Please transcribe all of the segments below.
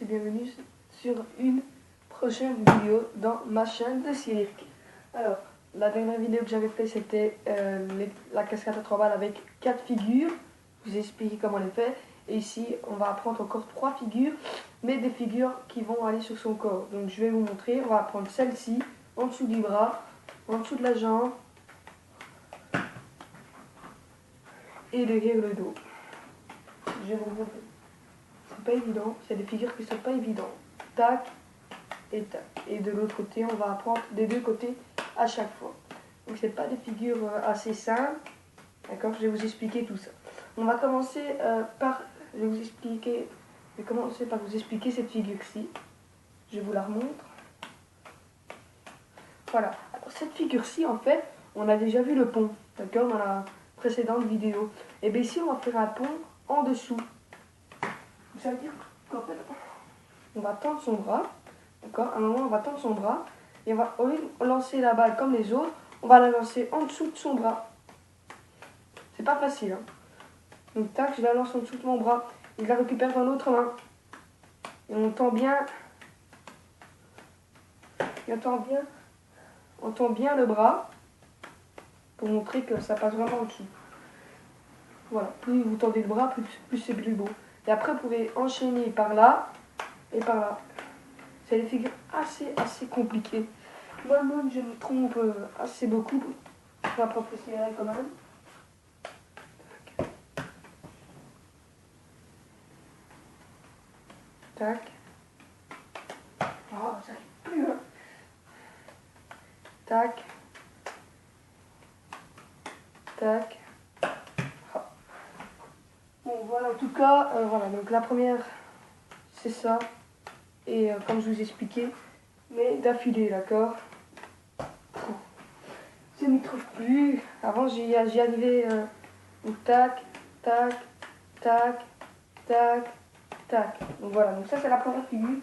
et bienvenue sur une prochaine vidéo dans ma chaîne de cirque. Alors, la dernière vidéo que j'avais fait c'était la cascade à 3 balles avec 4 figures. Je vous ai expliqué comment on les fait. Et ici, on va apprendre encore 3 figures, mais des figures qui vont aller sur son corps. Donc je vais vous montrer, on va apprendre celle-ci, en dessous du bras, en dessous de la jambe et derrière le dos. Je vais vous montrer. C'est pas évident, c'est des figures qui sont pas évidentes. Tac et tac. Et de l'autre côté, on va apprendre des deux côtés à chaque fois. Donc c'est pas des figures assez simples. D'accord, je vais vous expliquer tout ça. On va commencer je vais commencer par vous expliquer cette figure-ci. Je vous la remontre. Voilà. Alors cette figure-ci, en fait, on a déjà vu le pont, d'accord, dans la précédente vidéo. Et bien ici, on va faire un pont en dessous. Ça veut dire qu'en fait, on va tendre son bras, d'accord. À un moment, on va tendre son bras et on va, au lieu de lancer la balle comme les autres, on va la lancer en dessous de son bras. C'est pas facile, hein. Donc tac, je la lance en dessous de mon bras et je la récupère dans l'autre main. Et on tend bien, on tend bien le bras pour montrer que ça passe vraiment en dessous. Voilà, plus vous tendez le bras, plus c'est plus beau. Et après, vous pouvez enchaîner par là et par là. C'est des figures assez compliquées. Moi-même, je me trompe assez beaucoup. Je vais professionnel quand même. Tac. Oh, ça n'arrive plus, hein. Tac. Tac. Oh. Bon, voilà, en tout cas, voilà. Donc la première, c'est ça. Et comme je vous ai expliqué, mais d'affilée, d'accord. Je m'y trouve plus. Avant, j'y arrivais. Donc tac, tac, tac, tac, tac. Donc voilà, donc ça c'est la première figure.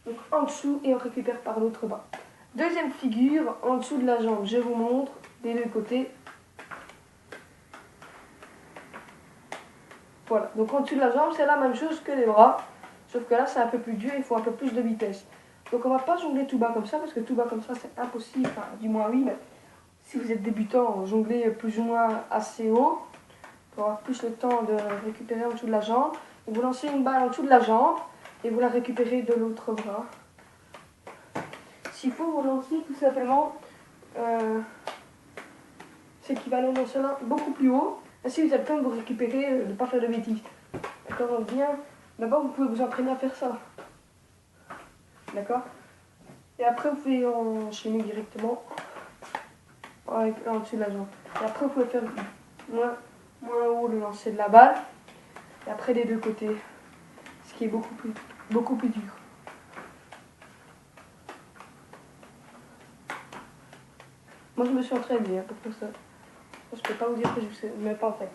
Donc en dessous et on récupère par l'autre bas. Deuxième figure, en dessous de la jambe. Je vous montre des deux côtés. Voilà, donc en dessous de la jambe, c'est la même chose que les bras. Sauf que là, c'est un peu plus dur, il faut un peu plus de vitesse. Donc on va pas jongler tout bas comme ça, parce que tout bas comme ça, c'est impossible. Enfin, du moins oui, mais si vous êtes débutant, jonglez plus ou moins assez haut, pour avoir plus le temps de récupérer en dessous de la jambe. Et vous lancez une balle en dessous de la jambe, et vous la récupérez de l'autre bras. S'il faut, vous lancez tout simplement c'est équivalent dans cela beaucoup plus haut. Ainsi, vous avez le temps de vous récupérer, de ne pas faire de bêtises. D'accord, bien. D'abord, vous pouvez vous entraîner à faire ça. D'accord. Et après, vous pouvez enchaîner directement avec, en dessous de la jambe. Et après, vous pouvez faire moins haut le lancer de la balle. Et après, des deux côtés. Ce qui est beaucoup plus dur. Moi, je me suis entraîné pour faire ça. Je peux pas vous dire que je ne sais même pas en faire.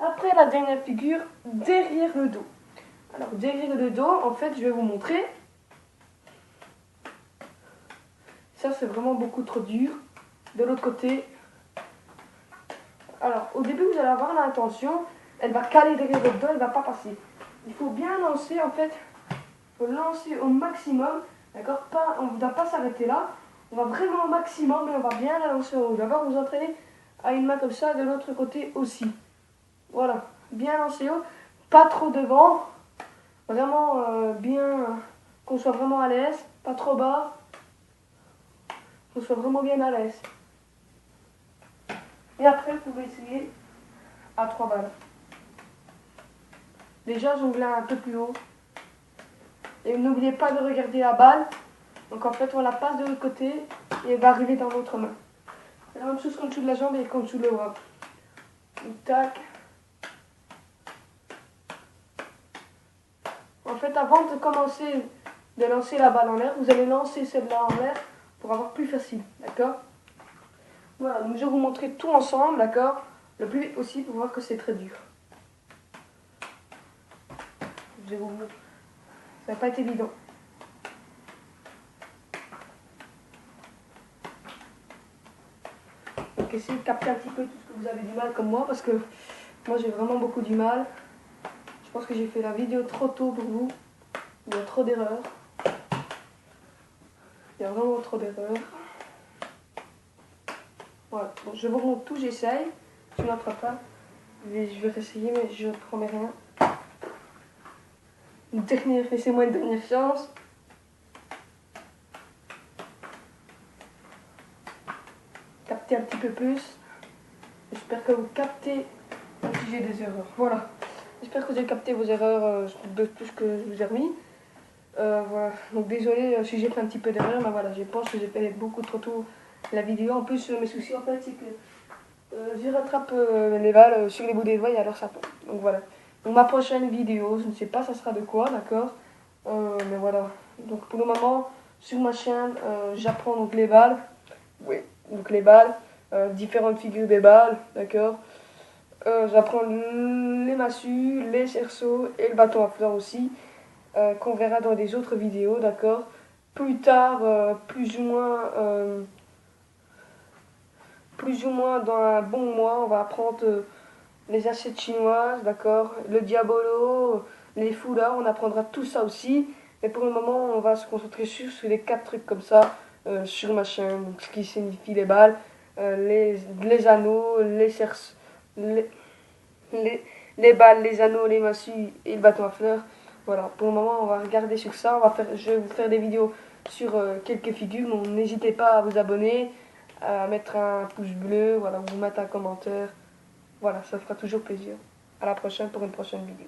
Après, la dernière figure, derrière le dos. Alors, derrière le dos, en fait, je vais vous montrer. Ça, c'est vraiment beaucoup trop dur. De l'autre côté. Alors, au début, vous allez avoir l'intention, elle va caler derrière votre dos, elle ne va pas passer. Il faut bien lancer, en fait. Il faut lancer au maximum. D'accord. On ne doit pas s'arrêter là. On va vraiment au maximum, mais on va bien la lancer au haut. D'abord, vous entraînez à une main comme ça, de l'autre côté aussi. Voilà. Bien lancer haut. Pas trop devant. Vraiment bien, qu'on soit vraiment à l'aise. Pas trop bas. Qu'on soit vraiment bien à l'aise. Et après, vous pouvez essayer à 3 balles. Déjà, jongler un peu plus haut. Et n'oubliez pas de regarder la balle. Donc en fait, on la passe de l'autre côté et elle va arriver dans l'autre main. C'est la même chose qu'en dessous de la jambe et qu'en dessous de le bras. Donc, tac. En fait, avant de commencer de lancer la balle en l'air, vous allez lancer celle-là en l'air pour avoir plus facile, d'accord? Voilà, donc je vais vous montrer tout ensemble, d'accord? Le plus vite possible pour voir que c'est très dur. Je vais vous montrer. Ça va pas être évident. Donc essayez de capter un petit peu tout ce que vous avez du mal comme moi, parce que moi j'ai vraiment beaucoup du mal. Je pense que j'ai fait la vidéo trop tôt pour vous. Il y a trop d'erreurs. Il y a vraiment trop d'erreurs. Voilà, bon, je vous remonte tout, j'essaye. Si je n'attrape pas, je vais réessayer, mais je ne promets rien. Laissez-moi une dernière chance. Captez un petit peu plus. J'espère que vous captez si j'ai des erreurs. Voilà. J'espère que vous avez capté vos erreurs de tout ce que je vous ai remis. Voilà. Donc désolé si j'ai fait un petit peu d'erreur, mais voilà, je pense que j'ai fait beaucoup trop tôt la vidéo. En plus, mes soucis en fait, c'est que je rattrape les balles sur les bouts des doigts et alors ça tombe. Donc voilà. Donc ma prochaine vidéo, je ne sais pas ça sera de quoi, d'accord, mais voilà. Donc pour le moment, sur ma chaîne, j'apprends donc les balles. Oui, donc les balles, différentes figures des balles, d'accord. J'apprends les massues, les cerceaux et le bâton à fleurs aussi, qu'on verra dans des autres vidéos, d'accord. Plus tard, plus ou moins dans un bon mois, on va apprendre les assiettes chinoises, d'accord, le diabolo, les foulards, on apprendra tout ça aussi. Mais pour le moment, on va se concentrer sur les 4 trucs comme ça sur ma chaîne, donc ce qui signifie les balles, les anneaux, les cerceaux, les balles, les anneaux, les massues et le bâton à fleurs. Voilà, pour le moment, on va regarder sur ça. Je vais vous faire des vidéos sur quelques figures. Donc n'hésitez pas à vous abonner, à mettre un pouce bleu, voilà, vous mettre un commentaire. Voilà, ça fera toujours plaisir. À la prochaine pour une prochaine vidéo.